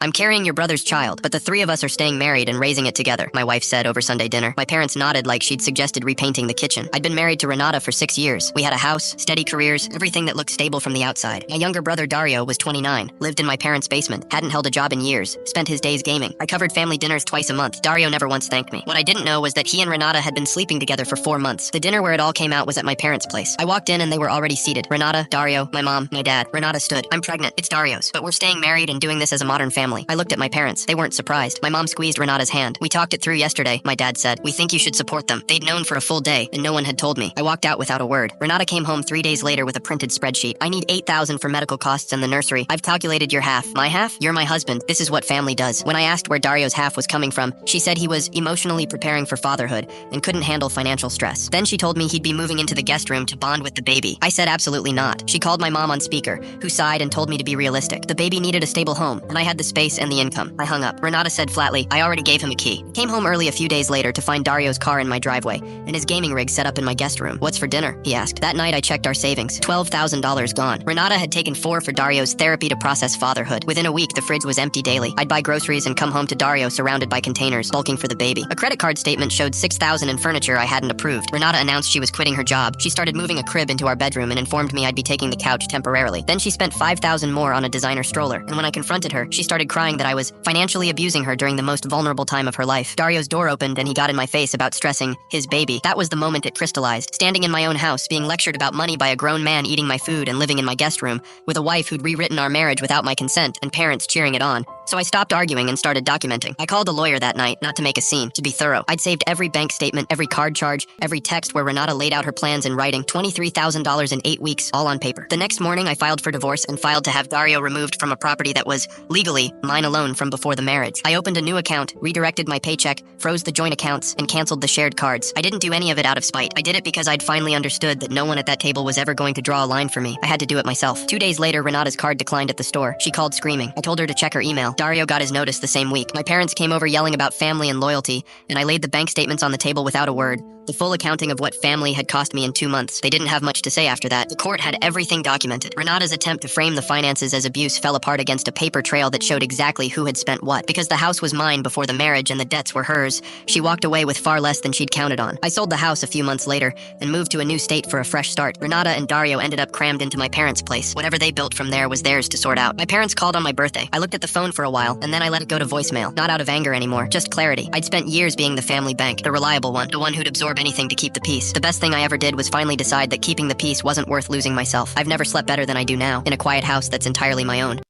I'm carrying your brother's child, but the three of us are staying married and raising it together, my wife said over Sunday dinner. My parents nodded like she'd suggested repainting the kitchen. I'd been married to Renata for 6 years. We had a house, steady careers, everything that looked stable from the outside. My younger brother Dario was 29, lived in my parents' basement, hadn't held a job in years, spent his days gaming. I covered family dinners twice a month. Dario never once thanked me. What I didn't know was that he and Renata had been sleeping together for 4 months. The dinner where it all came out was at my parents' place. I walked in and they were already seated. Renata, Dario, my mom, my dad. Renata stood. I'm pregnant. It's Dario's. But we're staying married and doing this as a modern family. I looked at my parents. They weren't surprised. My mom squeezed Renata's hand. We talked it through yesterday, my dad said. We think you should support them. They'd known for a full day, and no one had told me. I walked out without a word. Renata came home 3 days later with a printed spreadsheet. I need $8,000 for medical costs and the nursery. I've calculated your half. My half? You're my husband. This is what family does. When I asked where Dario's half was coming from, she said he was emotionally preparing for fatherhood and couldn't handle financial stress. Then she told me he'd be moving into the guest room to bond with the baby. I said absolutely not. She called my mom on speaker, who sighed and told me to be realistic. The baby needed a stable home, and I had the space and the income. I hung up. Renata said flatly, I already gave him a key. Came home early a few days later to find Dario's car in my driveway and his gaming rig set up in my guest room. What's for dinner? He asked. That night I checked our savings. $12,000 gone. Renata had taken 4 for Dario's therapy to process fatherhood. Within a week, the fridge was empty daily. I'd buy groceries and come home to Dario surrounded by containers, bulking for the baby. A credit card statement showed $6,000 in furniture I hadn't approved. Renata announced she was quitting her job. She started moving a crib into our bedroom and informed me I'd be taking the couch temporarily. Then she spent $5,000 more on a designer stroller. And when I confronted her, she started crying that I was financially abusing her during the most vulnerable time of her life. Dario's door opened and he got in my face about stressing his baby. That was the moment it crystallized. Standing in my own house, being lectured about money by a grown man eating my food and living in my guest room, with a wife who'd rewritten our marriage without my consent and parents cheering it on. So I stopped arguing and started documenting. I called a lawyer that night, not to make a scene, to be thorough. I'd saved every bank statement, every card charge, every text where Renata laid out her plans in writing, $23,000 in 8 weeks, all on paper. The next morning, I filed for divorce and filed to have Dario removed from a property that was, legally, mine alone from before the marriage. I opened a new account, redirected my paycheck, froze the joint accounts, and canceled the shared cards. I didn't do any of it out of spite. I did it because I'd finally understood that no one at that table was ever going to draw a line for me. I had to do it myself. 2 days later, Renata's card declined at the store. She called screaming. I told her to check her email. Dario got his notice the same week. My parents came over yelling about family and loyalty, and I laid the bank statements on the table without a word. The full accounting of what family had cost me in 2 months. They didn't have much to say after that. The court had everything documented. Renata's attempt to frame the finances as abuse fell apart against a paper trail that showed exactly who had spent what. Because the house was mine before the marriage and the debts were hers, she walked away with far less than she'd counted on. I sold the house a few months later and moved to a new state for a fresh start. Renata and Dario ended up crammed into my parents' place. Whatever they built from there was theirs to sort out. My parents called on my birthday. I looked at the phone for a while, and then I let it go to voicemail. Not out of anger anymore, just clarity. I'd spent years being the family bank, the reliable one, the one who'd absorb anything to keep the peace. The best thing I ever did was finally decide that keeping the peace wasn't worth losing myself. I've never slept better than I do now, in a quiet house that's entirely my own.